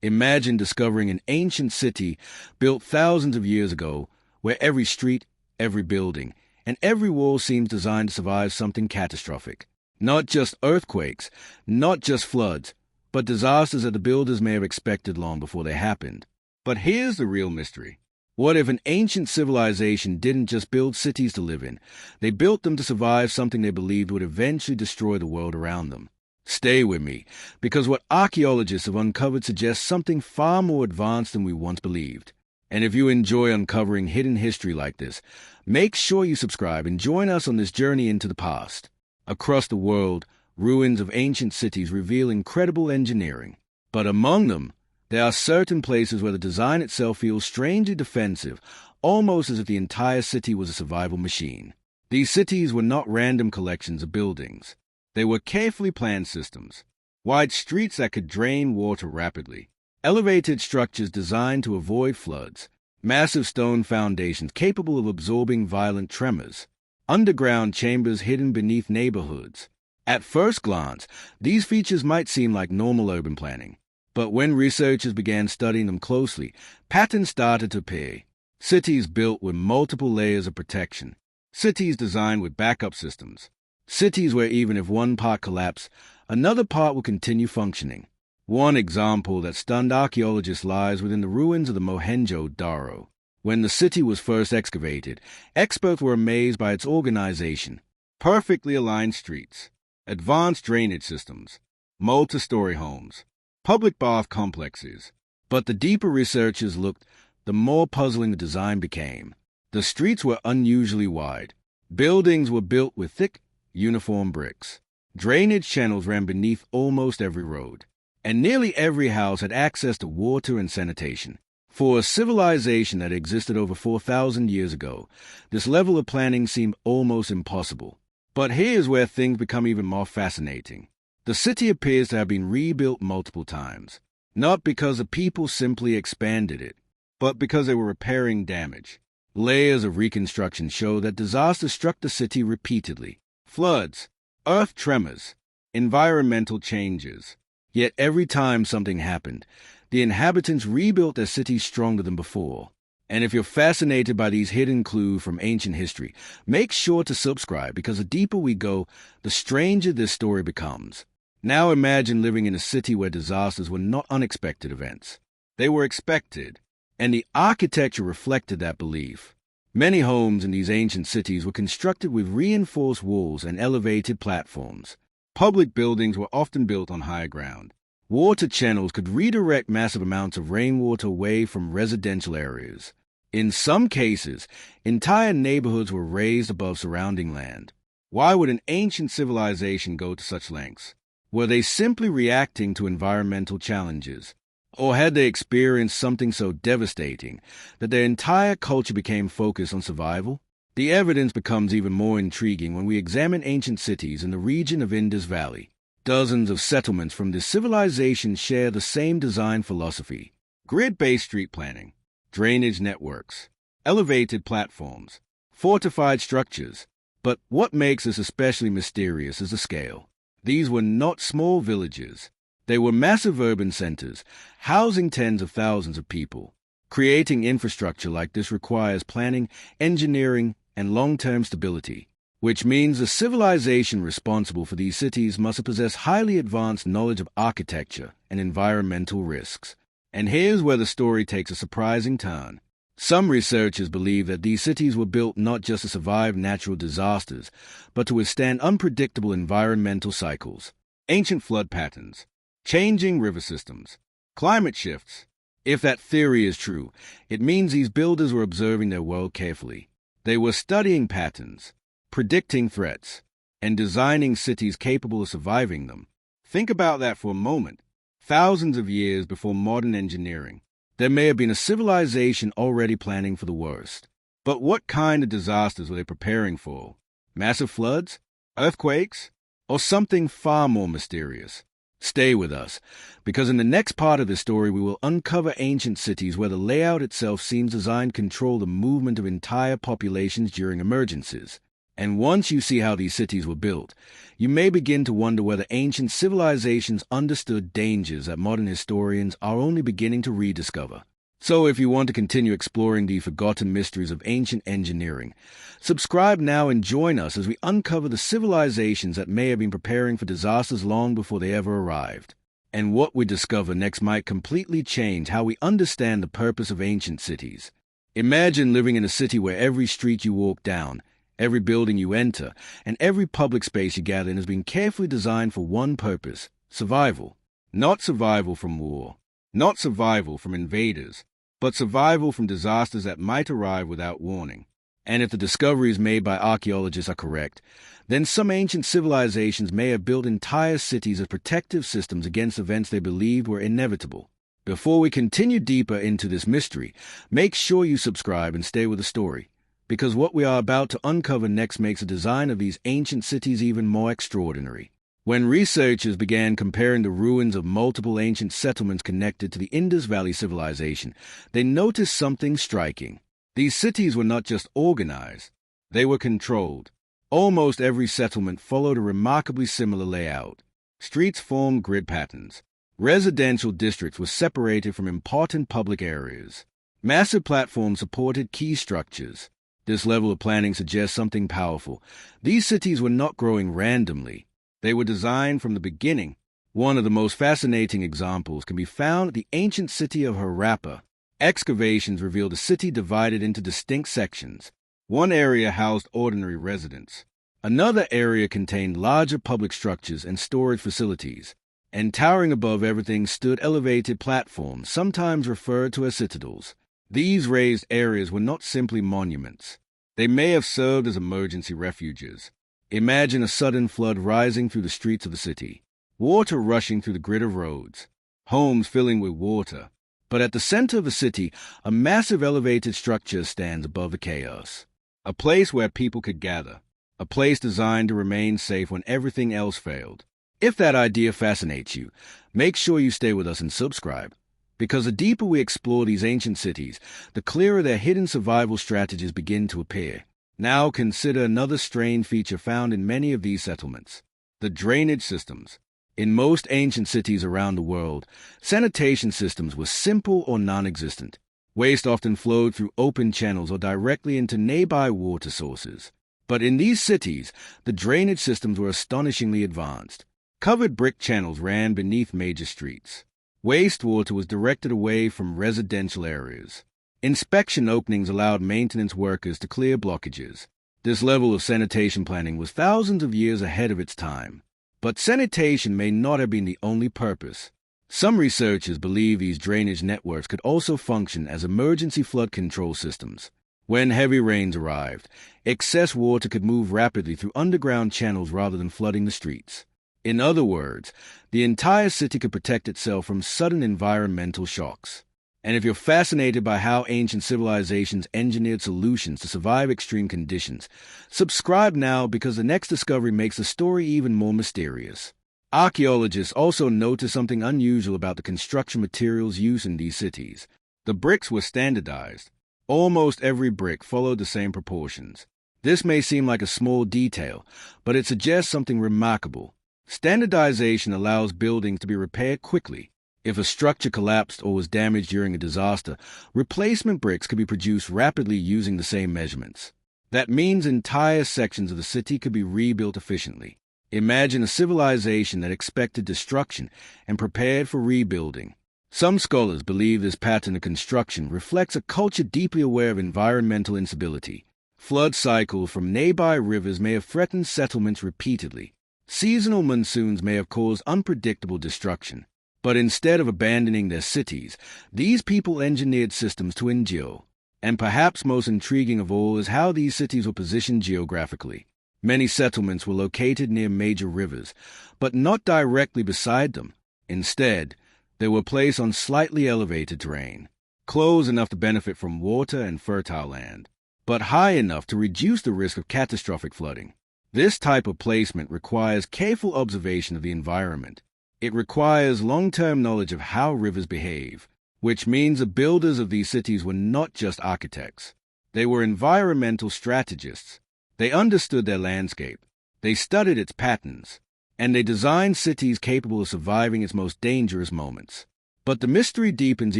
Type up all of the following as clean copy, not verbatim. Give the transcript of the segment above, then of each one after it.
Imagine discovering an ancient city built thousands of years ago, where every street, every building, and every wall seems designed to survive something catastrophic. Not just earthquakes, not just floods, but disasters that the builders may have expected long before they happened. But here's the real mystery. What if an ancient civilization didn't just build cities to live in? They built them to survive something they believed would eventually destroy the world around them. Stay with me, because what archaeologists have uncovered suggests something far more advanced than we once believed. And if you enjoy uncovering hidden history like this, make sure you subscribe and join us on this journey into the past. Across the world, ruins of ancient cities reveal incredible engineering. But among them, there are certain places where the design itself feels strangely defensive, almost as if the entire city was a survival machine. These cities were not random collections of buildings. They were carefully planned systems. Wide streets that could drain water rapidly. Elevated structures designed to avoid floods. Massive stone foundations capable of absorbing violent tremors. Underground chambers hidden beneath neighborhoods. At first glance, these features might seem like normal urban planning. But when researchers began studying them closely, patterns started to appear. Cities built with multiple layers of protection. Cities designed with backup systems. Cities where even if one part collapsed, another part will continue functioning. One example that stunned archaeologists lies within the ruins of the Mohenjo-daro. When the city was first excavated, experts were amazed by its organization. Perfectly aligned streets, advanced drainage systems, multi-story homes, public bath complexes. But the deeper researchers looked, the more puzzling the design became. The streets were unusually wide. Buildings were built with thick, uniform bricks. Drainage channels ran beneath almost every road. And nearly every house had access to water and sanitation. For a civilization that existed over 4,000 years ago, this level of planning seemed almost impossible. But here's where things become even more fascinating. The city appears to have been rebuilt multiple times, not because the people simply expanded it, but because they were repairing damage. Layers of reconstruction show that disasters struck the city repeatedly. Floods, earth tremors, environmental changes. Yet every time something happened, the inhabitants rebuilt their cities stronger than before. And if you're fascinated by these hidden clues from ancient history, make sure to subscribe, because the deeper we go, the stranger this story becomes. Now imagine living in a city where disasters were not unexpected events. They were expected, and the architecture reflected that belief. Many homes in these ancient cities were constructed with reinforced walls and elevated platforms. Public buildings were often built on higher ground. Water channels could redirect massive amounts of rainwater away from residential areas. In some cases, entire neighborhoods were raised above surrounding land. Why would an ancient civilization go to such lengths? Were they simply reacting to environmental challenges? Or had they experienced something so devastating that their entire culture became focused on survival? The evidence becomes even more intriguing when we examine ancient cities in the region of Indus Valley. Dozens of settlements from this civilization share the same design philosophy: grid-based street planning, drainage networks, elevated platforms, fortified structures. But what makes this especially mysterious is the scale. These were not small villages. They were massive urban centers, housing tens of thousands of people. Creating infrastructure like this requires planning, engineering, and long-term stability, which means the civilization responsible for these cities must possess highly advanced knowledge of architecture and environmental risks. And here's where the story takes a surprising turn. Some researchers believe that these cities were built not just to survive natural disasters, but to withstand unpredictable environmental cycles, ancient flood patterns, changing river systems, climate shifts. If that theory is true, it means these builders were observing their world carefully. They were studying patterns, predicting threats, and designing cities capable of surviving them. Think about that for a moment. Thousands of years before modern engineering, there may have been a civilization already planning for the worst. But what kind of disasters were they preparing for? Massive floods? Earthquakes? Or something far more mysterious? Stay with us, because in the next part of this story we will uncover ancient cities where the layout itself seems designed to control the movement of entire populations during emergencies. And once you see how these cities were built, you may begin to wonder whether ancient civilizations understood dangers that modern historians are only beginning to rediscover. So if you want to continue exploring the forgotten mysteries of ancient engineering, subscribe now and join us as we uncover the civilizations that may have been preparing for disasters long before they ever arrived. And what we discover next might completely change how we understand the purpose of ancient cities. Imagine living in a city where every street you walk down, every building you enter, and every public space you gather in has been carefully designed for one purpose: survival. Not survival from war, not survival from invaders, but survival from disasters that might arrive without warning. And if the discoveries made by archaeologists are correct, then some ancient civilizations may have built entire cities as protective systems against events they believed were inevitable. Before we continue deeper into this mystery, make sure you subscribe and stay with the story, because what we are about to uncover next makes the design of these ancient cities even more extraordinary. When researchers began comparing the ruins of multiple ancient settlements connected to the Indus Valley Civilization, they noticed something striking. These cities were not just organized, they were controlled. Almost every settlement followed a remarkably similar layout. Streets formed grid patterns. Residential districts were separated from important public areas. Massive platforms supported key structures. This level of planning suggests something powerful. These cities were not growing randomly. They were designed from the beginning. One of the most fascinating examples can be found at the ancient city of Harappa. Excavations revealed a city divided into distinct sections. One area housed ordinary residents. Another area contained larger public structures and storage facilities. And towering above everything stood elevated platforms, sometimes referred to as citadels. These raised areas were not simply monuments. They may have served as emergency refuges. Imagine a sudden flood rising through the streets of the city, water rushing through the grid of roads, homes filling with water. But at the center of the city, a massive elevated structure stands above the chaos. A place where people could gather, a place designed to remain safe when everything else failed. If that idea fascinates you, make sure you stay with us and subscribe, because the deeper we explore these ancient cities, the clearer their hidden survival strategies begin to appear. Now consider another strange feature found in many of these settlements: the drainage systems. In most ancient cities around the world, sanitation systems were simple or non-existent. Waste often flowed through open channels or directly into nearby water sources. But in these cities, the drainage systems were astonishingly advanced. Covered brick channels ran beneath major streets. Wastewater was directed away from residential areas. Inspection openings allowed maintenance workers to clear blockages. This level of sanitation planning was thousands of years ahead of its time. But sanitation may not have been the only purpose. Some researchers believe these drainage networks could also function as emergency flood control systems. When heavy rains arrived, excess water could move rapidly through underground channels rather than flooding the streets. In other words, the entire city could protect itself from sudden environmental shocks. And if you're fascinated by how ancient civilizations engineered solutions to survive extreme conditions, subscribe now, because the next discovery makes the story even more mysterious. Archaeologists also noticed something unusual about the construction materials used in these cities. The bricks were standardized. Almost every brick followed the same proportions. This may seem like a small detail, but it suggests something remarkable. Standardization allows buildings to be repaired quickly. If a structure collapsed or was damaged during a disaster, replacement bricks could be produced rapidly using the same measurements. That means entire sections of the city could be rebuilt efficiently. Imagine a civilization that expected destruction and prepared for rebuilding. Some scholars believe this pattern of construction reflects a culture deeply aware of environmental instability. Flood cycles from nearby rivers may have threatened settlements repeatedly. Seasonal monsoons may have caused unpredictable destruction. But instead of abandoning their cities, these people engineered systems to endure. And perhaps most intriguing of all is how these cities were positioned geographically. Many settlements were located near major rivers, but not directly beside them. Instead, they were placed on slightly elevated terrain, close enough to benefit from water and fertile land, but high enough to reduce the risk of catastrophic flooding. This type of placement requires careful observation of the environment. It requires long-term knowledge of how rivers behave, which means the builders of these cities were not just architects. They were environmental strategists. They understood their landscape, they studied its patterns, and they designed cities capable of surviving its most dangerous moments. But the mystery deepens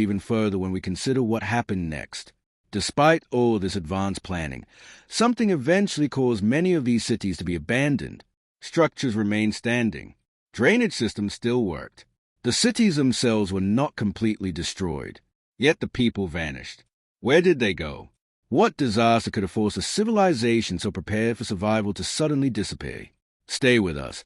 even further when we consider what happened next. Despite all this advanced planning, something eventually caused many of these cities to be abandoned. Structures remained standing. Drainage systems still worked. The cities themselves were not completely destroyed. Yet the people vanished. Where did they go? What disaster could have forced a civilization so prepared for survival to suddenly disappear? Stay with us,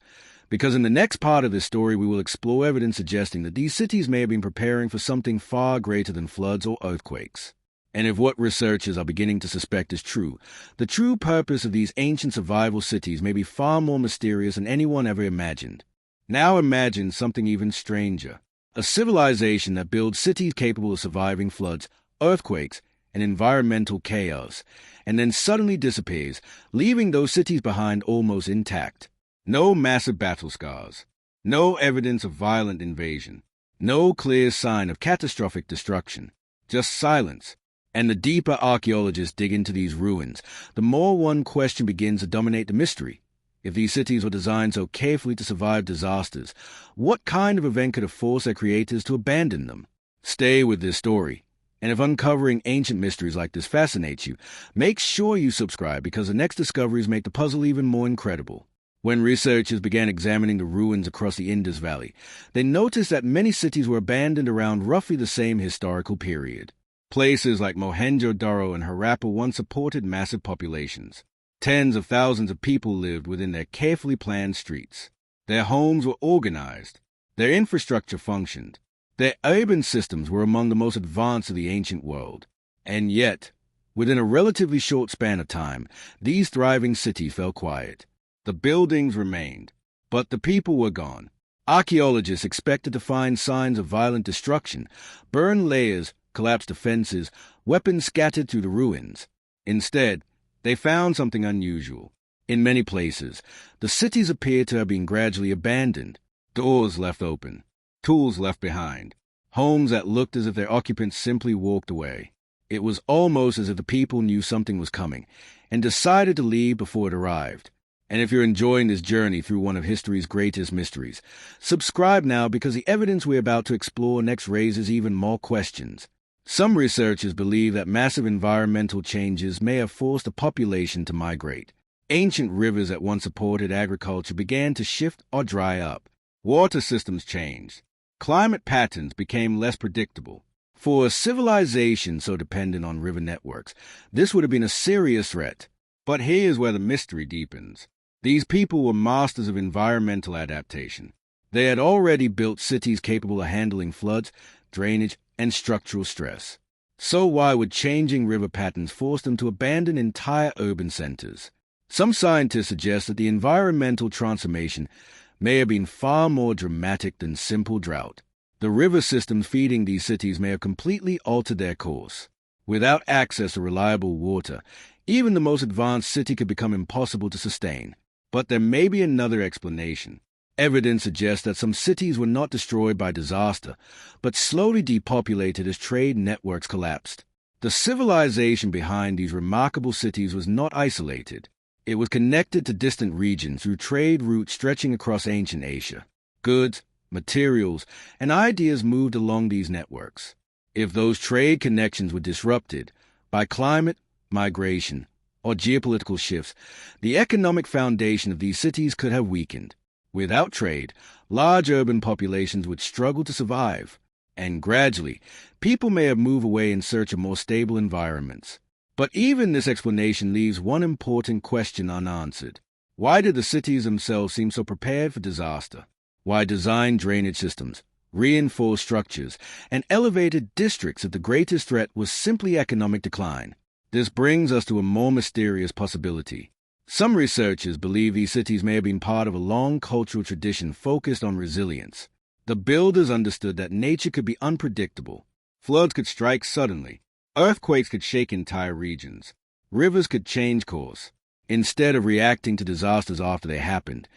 because in the next part of this story we will explore evidence suggesting that these cities may have been preparing for something far greater than floods or earthquakes. And if what researchers are beginning to suspect is true, the true purpose of these ancient survival cities may be far more mysterious than anyone ever imagined. Now imagine something even stranger. A civilization that builds cities capable of surviving floods, earthquakes, and environmental chaos, and then suddenly disappears, leaving those cities behind almost intact. No massive battle scars, no evidence of violent invasion, no clear sign of catastrophic destruction, just silence. And the deeper archaeologists dig into these ruins, the more one question begins to dominate the mystery. If these cities were designed so carefully to survive disasters, what kind of event could have forced their creators to abandon them? Stay with this story. And if uncovering ancient mysteries like this fascinates you, make sure you subscribe because the next discoveries make the puzzle even more incredible. When researchers began examining the ruins across the Indus Valley, they noticed that many cities were abandoned around roughly the same historical period. Places like Mohenjo-daro and Harappa once supported massive populations. Tens of thousands of people lived within their carefully planned streets. Their homes were organized. Their infrastructure functioned. Their urban systems were among the most advanced of the ancient world. And yet, within a relatively short span of time, these thriving cities fell quiet. The buildings remained, but the people were gone. Archaeologists expected to find signs of violent destruction, burned layers, collapsed defenses, weapons scattered through the ruins. Instead, they found something unusual. In many places, the cities appeared to have been gradually abandoned, doors left open, tools left behind, homes that looked as if their occupants simply walked away. It was almost as if the people knew something was coming and decided to leave before it arrived. And if you're enjoying this journey through one of history's greatest mysteries, subscribe now because the evidence we're about to explore next raises even more questions. Some researchers believe that massive environmental changes may have forced a population to migrate. Ancient rivers that once supported agriculture began to shift or dry up. Water systems changed. Climate patterns became less predictable. For a civilization so dependent on river networks, this would have been a serious threat. But here's where the mystery deepens. These people were masters of environmental adaptation. They had already built cities capable of handling floods, drainage, and structural stress. So why would changing river patterns force them to abandon entire urban centers? Some scientists suggest that the environmental transformation may have been far more dramatic than simple drought. The river systems feeding these cities may have completely altered their course. Without access to reliable water, even the most advanced city could become impossible to sustain. But there may be another explanation. Evidence suggests that some cities were not destroyed by disaster, but slowly depopulated as trade networks collapsed. The civilization behind these remarkable cities was not isolated. It was connected to distant regions through trade routes stretching across ancient Asia. Goods, materials, and ideas moved along these networks. If those trade connections were disrupted by climate, migration, or geopolitical shifts, the economic foundation of these cities could have weakened. Without trade, large urban populations would struggle to survive, and gradually, people may have moved away in search of more stable environments. But even this explanation leaves one important question unanswered. Why did the cities themselves seem so prepared for disaster? Why design drainage systems, reinforced structures, and elevated districts if the greatest threat was simply economic decline? This brings us to a more mysterious possibility. Some researchers believe these cities may have been part of a long cultural tradition focused on resilience. The builders understood that nature could be unpredictable. Floods could strike suddenly. Earthquakes could shake entire regions. Rivers could change course. Instead of reacting to disasters after they happened,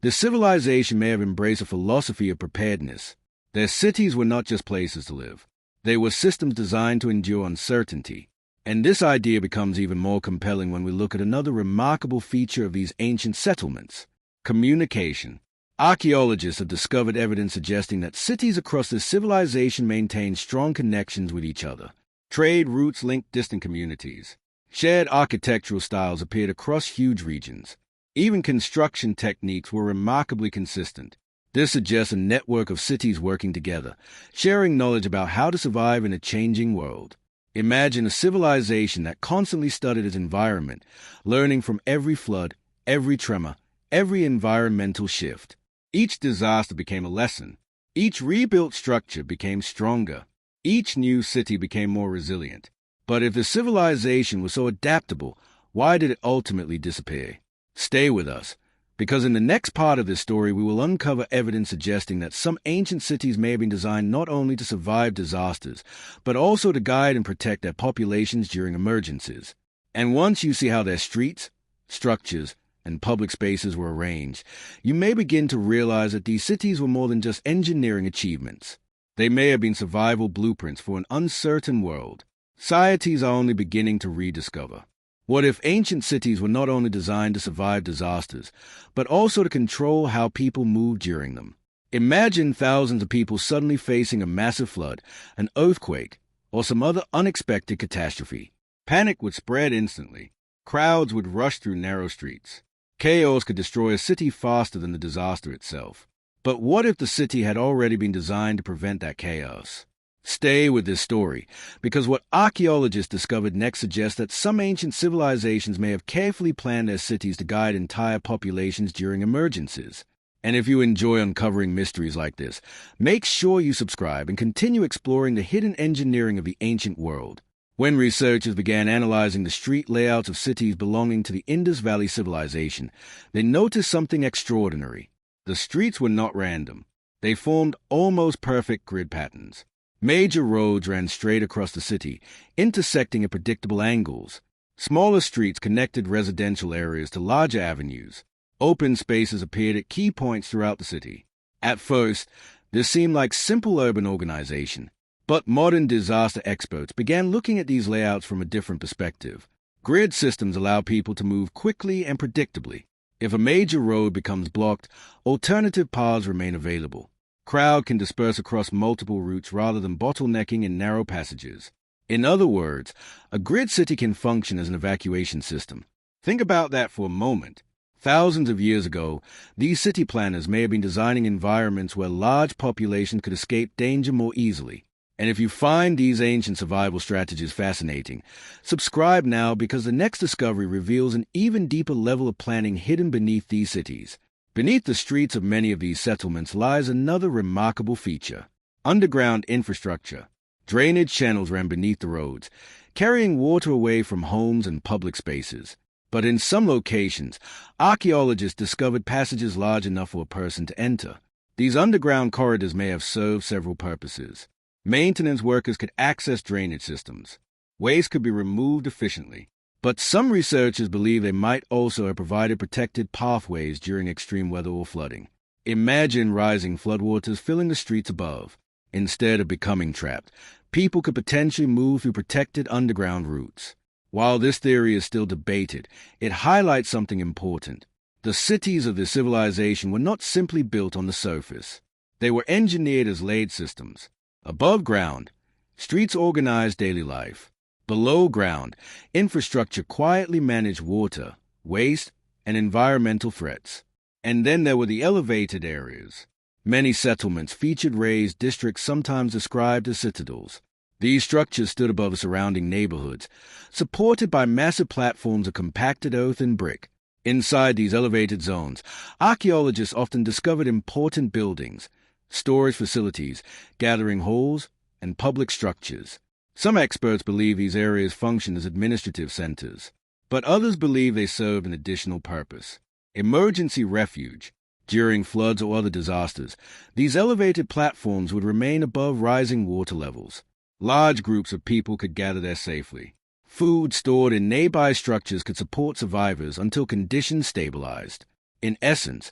the civilization may have embraced a philosophy of preparedness. Their cities were not just places to live. They were systems designed to endure uncertainty. And this idea becomes even more compelling when we look at another remarkable feature of these ancient settlements: communication. Archaeologists have discovered evidence suggesting that cities across this civilization maintained strong connections with each other. Trade routes linked distant communities. Shared architectural styles appeared across huge regions. Even construction techniques were remarkably consistent. This suggests a network of cities working together, sharing knowledge about how to survive in a changing world. Imagine a civilization that constantly studied its environment, learning from every flood, every tremor, every environmental shift. Each disaster became a lesson. Each rebuilt structure became stronger. Each new city became more resilient. But if the civilization was so adaptable, why did it ultimately disappear? Stay with us, because in the next part of this story we will uncover evidence suggesting that some ancient cities may have been designed not only to survive disasters, but also to guide and protect their populations during emergencies. And once you see how their streets, structures, and public spaces were arranged, you may begin to realize that these cities were more than just engineering achievements. They may have been survival blueprints for an uncertain world. Societies are only beginning to rediscover. What if ancient cities were not only designed to survive disasters, but also to control how people moved during them? Imagine thousands of people suddenly facing a massive flood, an earthquake, or some other unexpected catastrophe. Panic would spread instantly. Crowds would rush through narrow streets. Chaos could destroy a city faster than the disaster itself. But what if the city had already been designed to prevent that chaos? Stay with this story, because what archaeologists discovered next suggests that some ancient civilizations may have carefully planned their cities to guide entire populations during emergencies. And if you enjoy uncovering mysteries like this, make sure you subscribe and continue exploring the hidden engineering of the ancient world. When researchers began analyzing the street layouts of cities belonging to the Indus Valley Civilization, they noticed something extraordinary. The streets were not random. They formed almost perfect grid patterns. Major roads ran straight across the city, intersecting at predictable angles. Smaller streets connected residential areas to larger avenues. Open spaces appeared at key points throughout the city. At first, this seemed like simple urban organization. But modern disaster experts began looking at these layouts from a different perspective. Grid systems allow people to move quickly and predictably. If a major road becomes blocked, alternative paths remain available. Crowd can disperse across multiple routes rather than bottlenecking in narrow passages. In other words, a grid city can function as an evacuation system. Think about that for a moment. Thousands of years ago, these city planners may have been designing environments where large populations could escape danger more easily. And if you find these ancient survival strategies fascinating, subscribe now, because the next discovery reveals an even deeper level of planning hidden beneath these cities. Beneath the streets of many of these settlements lies another remarkable feature: underground infrastructure. Drainage channels ran beneath the roads, carrying water away from homes and public spaces. But in some locations, archaeologists discovered passages large enough for a person to enter. These underground corridors may have served several purposes. Maintenance workers could access drainage systems. Waste could be removed efficiently. But some researchers believe they might also have provided protected pathways during extreme weather or flooding. Imagine rising floodwaters filling the streets above. Instead of becoming trapped, people could potentially move through protected underground routes. While this theory is still debated, it highlights something important. The cities of this civilization were not simply built on the surface. They were engineered as laid systems. Above ground, streets organized daily life. Below ground, infrastructure quietly managed water, waste, and environmental threats. And then there were the elevated areas. Many settlements featured raised districts, sometimes described as citadels. These structures stood above the surrounding neighborhoods, supported by massive platforms of compacted earth and brick. Inside these elevated zones, archaeologists often discovered important buildings, storage facilities, gathering halls, and public structures. Some experts believe these areas function as administrative centers, but others believe they serve an additional purpose: emergency refuge. During floods or other disasters, these elevated platforms would remain above rising water levels. Large groups of people could gather there safely. Food stored in nearby structures could support survivors until conditions stabilized. In essence,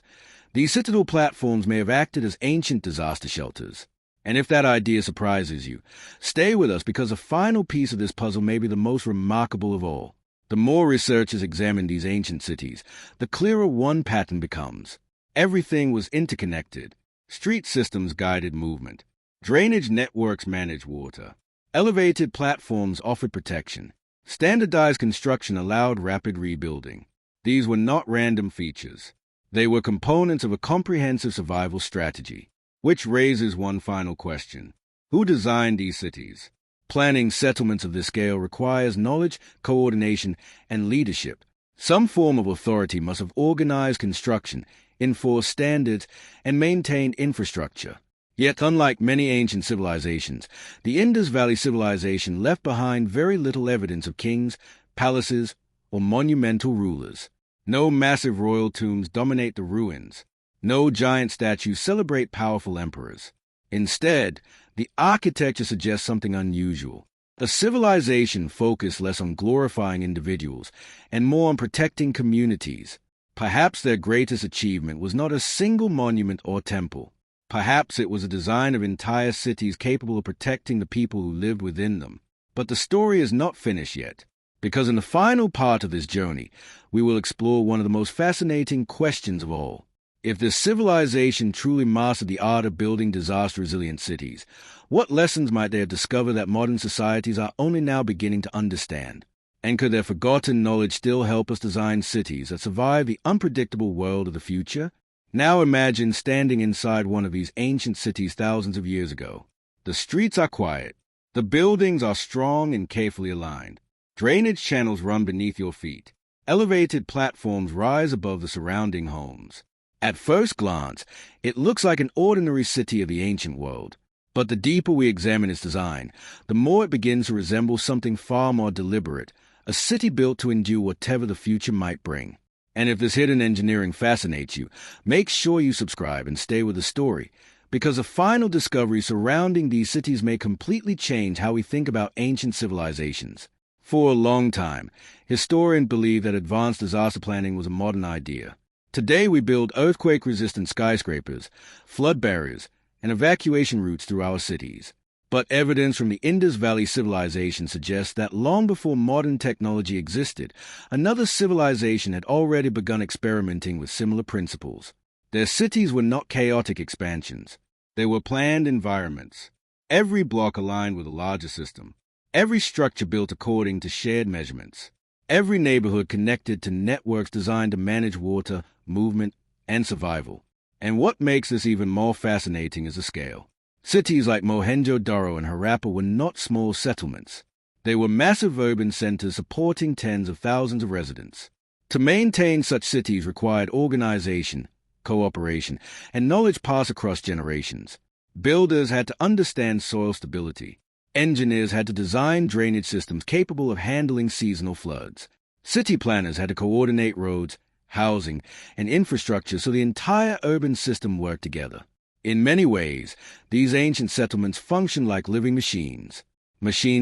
these citadel platforms may have acted as ancient disaster shelters. And if that idea surprises you, stay with us because the final piece of this puzzle may be the most remarkable of all. The more researchers examine these ancient cities, the clearer one pattern becomes. Everything was interconnected. Street systems guided movement. Drainage networks managed water. Elevated platforms offered protection. Standardized construction allowed rapid rebuilding. These were not random features. They were components of a comprehensive survival strategy. Which raises one final question. Who designed these cities? Planning settlements of this scale requires knowledge, coordination, and leadership. Some form of authority must have organized construction, enforced standards, and maintained infrastructure. Yet, unlike many ancient civilizations, the Indus Valley Civilization left behind very little evidence of kings, palaces, or monumental rulers. No massive royal tombs dominate the ruins. No giant statues celebrate powerful emperors. Instead, the architecture suggests something unusual. A civilization focused less on glorifying individuals and more on protecting communities. Perhaps their greatest achievement was not a single monument or temple. Perhaps it was a design of entire cities capable of protecting the people who lived within them. But the story is not finished yet, because in the final part of this journey, we will explore one of the most fascinating questions of all. If this civilization truly mastered the art of building disaster-resilient cities, what lessons might they have discovered that modern societies are only now beginning to understand? And could their forgotten knowledge still help us design cities that survive the unpredictable world of the future? Now imagine standing inside one of these ancient cities thousands of years ago. The streets are quiet. The buildings are strong and carefully aligned. Drainage channels run beneath your feet. Elevated platforms rise above the surrounding homes. At first glance, it looks like an ordinary city of the ancient world. But the deeper we examine its design, the more it begins to resemble something far more deliberate, a city built to endure whatever the future might bring. And if this hidden engineering fascinates you, make sure you subscribe and stay with the story, because the final discoveries surrounding these cities may completely change how we think about ancient civilizations. For a long time, historians believed that advanced disaster planning was a modern idea. Today we build earthquake-resistant skyscrapers, flood barriers, and evacuation routes through our cities. But evidence from the Indus Valley Civilization suggests that long before modern technology existed, another civilization had already begun experimenting with similar principles. Their cities were not chaotic expansions. They were planned environments. Every block aligned with a larger system. Every structure built according to shared measurements. Every neighborhood connected to networks designed to manage water, movement, and survival. And what makes this even more fascinating is the scale. Cities like Mohenjo-daro and Harappa were not small settlements. They were massive urban centers supporting tens of thousands of residents. To maintain such cities required organization, cooperation, and knowledge passed across generations. Builders had to understand soil stability. Engineers had to design drainage systems capable of handling seasonal floods. City planners had to coordinate roads, housing, and infrastructure so the entire urban system worked together. In many ways, these ancient settlements functioned like living machines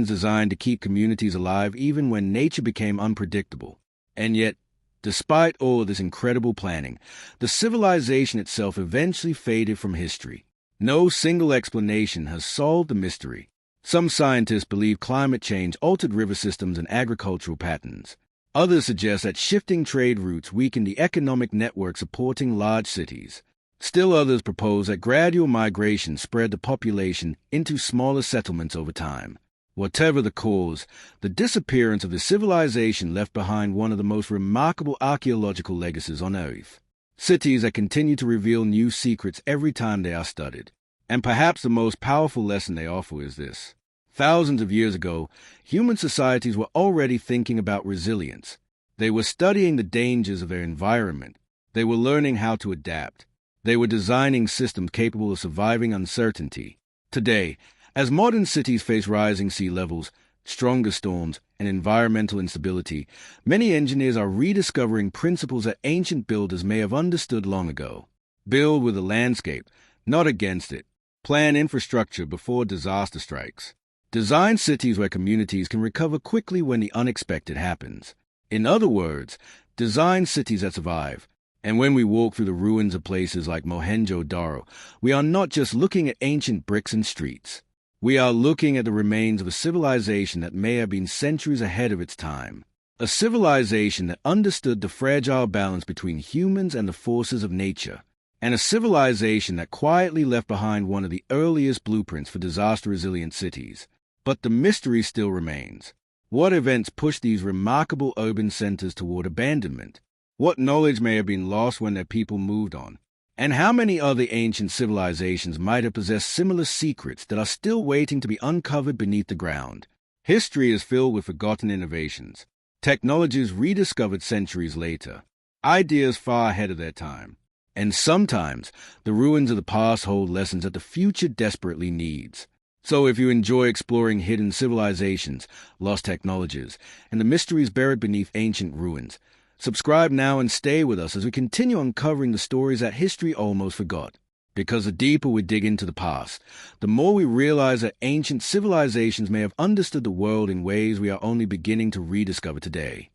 designed to keep communities alive even when nature became unpredictable. And yet, despite all of this incredible planning, the civilization itself eventually faded from history. No single explanation has solved the mystery. Some scientists believe climate change altered river systems and agricultural patterns. Others suggest that shifting trade routes weakened the economic network supporting large cities. Still others propose that gradual migration spread the population into smaller settlements over time. Whatever the cause, the disappearance of the civilization left behind one of the most remarkable archaeological legacies on Earth. Cities that continue to reveal new secrets every time they are studied. And perhaps the most powerful lesson they offer is this. Thousands of years ago, human societies were already thinking about resilience. They were studying the dangers of their environment. They were learning how to adapt. They were designing systems capable of surviving uncertainty. Today, as modern cities face rising sea levels, stronger storms, and environmental instability, many engineers are rediscovering principles that ancient builders may have understood long ago. Build with the landscape, not against it. Plan infrastructure before disaster strikes. Design cities where communities can recover quickly when the unexpected happens. In other words, design cities that survive, And when we walk through the ruins of places like Mohenjo-daro, we are not just looking at ancient bricks and streets. We are looking at the remains of a civilization that may have been centuries ahead of its time. A civilization that understood the fragile balance between humans and the forces of nature. And a civilization that quietly left behind one of the earliest blueprints for disaster-resilient cities. But the mystery still remains. What events pushed these remarkable urban centers toward abandonment? What knowledge may have been lost when their people moved on? And how many other ancient civilizations might have possessed similar secrets that are still waiting to be uncovered beneath the ground? History is filled with forgotten innovations, technologies rediscovered centuries later, ideas far ahead of their time. And sometimes, the ruins of the past hold lessons that the future desperately needs. So if you enjoy exploring hidden civilizations, lost technologies, and the mysteries buried beneath ancient ruins, subscribe now and stay with us as we continue uncovering the stories that history almost forgot. Because the deeper we dig into the past, the more we realize that ancient civilizations may have understood the world in ways we are only beginning to rediscover today.